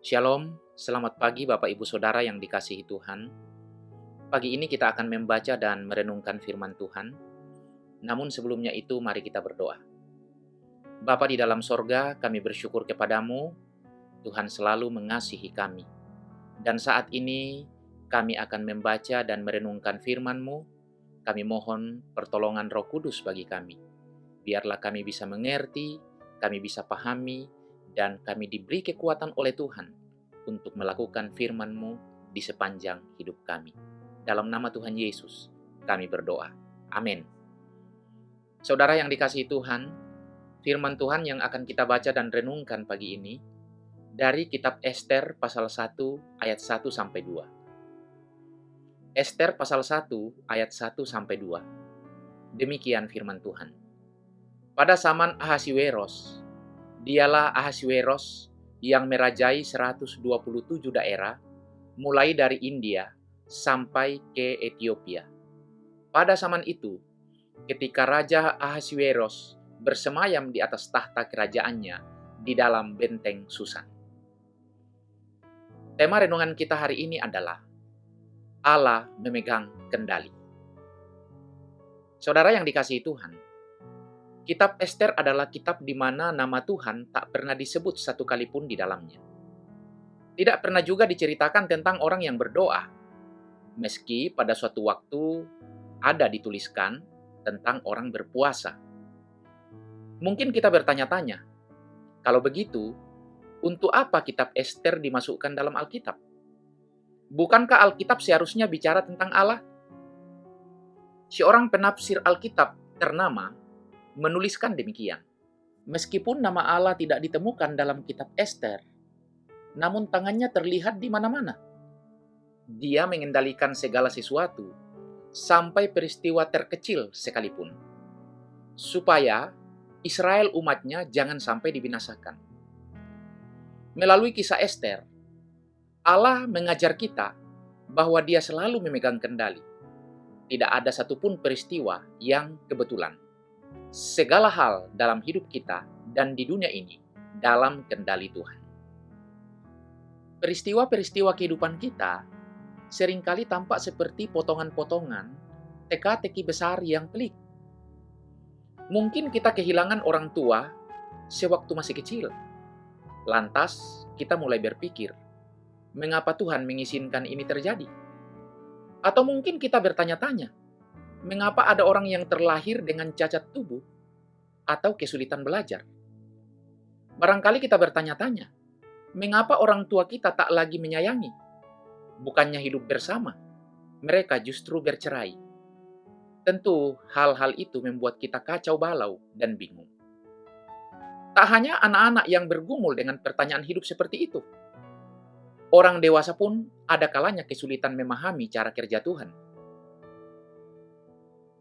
Shalom, selamat pagi Bapak Ibu Saudara yang dikasihi Tuhan. Pagi ini kita akan membaca dan merenungkan firman Tuhan. Namun sebelumnya itu mari kita berdoa. Bapa di dalam sorga, kami bersyukur kepadamu, Tuhan selalu mengasihi kami. Dan saat ini kami akan membaca dan merenungkan firman-Mu. Kami mohon pertolongan Roh Kudus bagi kami. Biarlah kami bisa mengerti, kami bisa pahami, dan kami diberi kekuatan oleh Tuhan untuk melakukan firman-Mu di sepanjang hidup kami. Dalam nama Tuhan Yesus, kami berdoa. Amin. Saudara yang dikasihi Tuhan, firman Tuhan yang akan kita baca dan renungkan pagi ini dari kitab Ester pasal 1 ayat 1 sampai 2. Ester pasal 1 ayat 1 sampai 2. Demikian firman Tuhan. Pada zaman Ahasiweros, dialah Ahasiweros yang merajai 127 daerah, mulai dari India sampai ke Ethiopia. Pada zaman itu, ketika Raja Ahasiweros bersemayam di atas tahta kerajaannya di dalam benteng Susan. Tema renungan kita hari ini adalah Allah memegang kendali. Saudara yang dikasihi Tuhan, kitab Ester adalah kitab di mana nama Tuhan tak pernah disebut satu kali pun di dalamnya. Tidak pernah juga diceritakan tentang orang yang berdoa, meski pada suatu waktu ada dituliskan tentang orang berpuasa. Mungkin kita bertanya-tanya, kalau begitu, untuk apa kitab Ester dimasukkan dalam Alkitab? Bukankah Alkitab seharusnya bicara tentang Allah? Seorang penafsir Alkitab ternama menuliskan demikian. Meskipun nama Allah tidak ditemukan dalam kitab Ester, namun tangannya terlihat di mana-mana. Dia mengendalikan segala sesuatu, sampai peristiwa terkecil sekalipun, supaya Israel umatnya jangan sampai dibinasakan. Melalui kisah Ester, Allah mengajar kita bahwa Dia selalu memegang kendali. Tidak ada satupun peristiwa yang kebetulan. Segala hal dalam hidup kita dan di dunia ini dalam kendali Tuhan. Peristiwa-peristiwa kehidupan kita seringkali tampak seperti potongan-potongan teka-teki besar yang pelik. Mungkin kita kehilangan orang tua sewaktu masih kecil. Lantas kita mulai berpikir, mengapa Tuhan mengizinkan ini terjadi? Atau mungkin kita bertanya-tanya, mengapa ada orang yang terlahir dengan cacat tubuh atau kesulitan belajar? Barangkali kita bertanya-tanya, mengapa orang tua kita tak lagi menyayangi? Bukannya hidup bersama, mereka justru bercerai. Tentu hal-hal itu membuat kita kacau balau dan bingung. Tak hanya anak-anak yang bergumul dengan pertanyaan hidup seperti itu. Orang dewasa pun ada kalanya kesulitan memahami cara kerja Tuhan.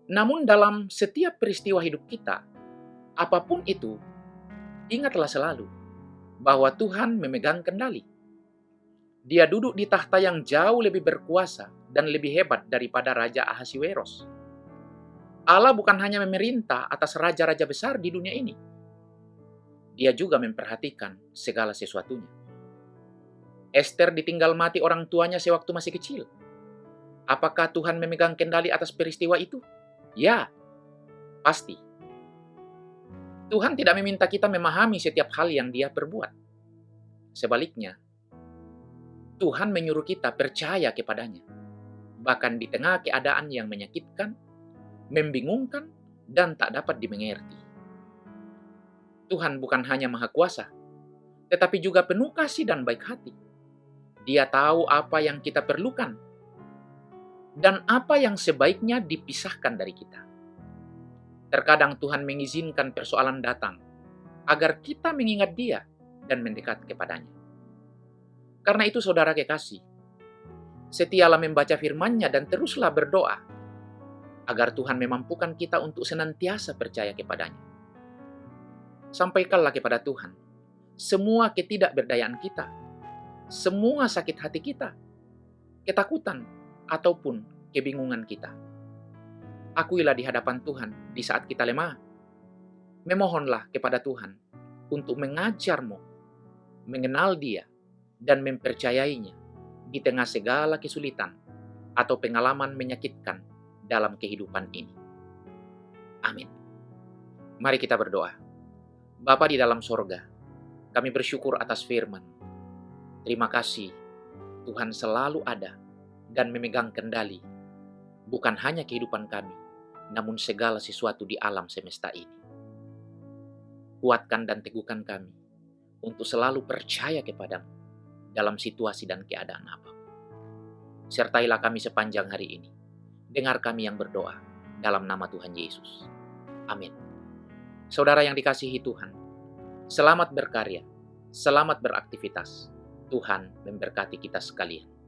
Namun dalam setiap peristiwa hidup kita, apapun itu, ingatlah selalu bahwa Tuhan memegang kendali. Dia duduk di tahta yang jauh lebih berkuasa dan lebih hebat daripada Raja Ahasiweros. Allah bukan hanya memerintah atas raja-raja besar di dunia ini. Dia juga memperhatikan segala sesuatunya. Ester ditinggal mati orang tuanya sewaktu masih kecil. Apakah Tuhan memegang kendali atas peristiwa itu? Ya, pasti. Tuhan tidak meminta kita memahami setiap hal yang Dia perbuat. Sebaliknya, Tuhan menyuruh kita percaya kepadanya. Bahkan di tengah keadaan yang menyakitkan, membingungkan, dan tak dapat dimengerti. Tuhan bukan hanya Maha Kuasa, tetapi juga penuh kasih dan baik hati. Dia tahu apa yang kita perlukan dan apa yang sebaiknya dipisahkan dari kita. Terkadang Tuhan mengizinkan persoalan datang agar kita mengingat Dia dan mendekat kepadanya. Karena itu saudara kekasih, setialah membaca firman-Nya dan teruslah berdoa agar Tuhan memampukan kita untuk senantiasa percaya kepadanya. Sampaikanlah kepada Tuhan semua ketidakberdayaan kita, semua sakit hati kita, ketakutan, ataupun kebingungan kita. Akuilah di hadapan Tuhan di saat kita lemah. Memohonlah kepada Tuhan untuk mengajarmu mengenal Dia dan mempercayainya di tengah segala kesulitan atau pengalaman menyakitkan dalam kehidupan ini. Amin. Mari kita berdoa. Bapa di dalam sorga, kami bersyukur atas firman. Terima kasih Tuhan selalu ada dan memegang kendali, bukan hanya kehidupan kami, namun segala sesuatu di alam semesta ini. Kuatkan dan teguhkan kami untuk selalu percaya kepadamu dalam situasi dan keadaan apapun. Sertailah kami sepanjang hari ini. Dengar kami yang berdoa dalam nama Tuhan Yesus. Amin. Saudara yang dikasihi Tuhan, selamat berkarya, selamat beraktivitas. Tuhan memberkati kita sekalian.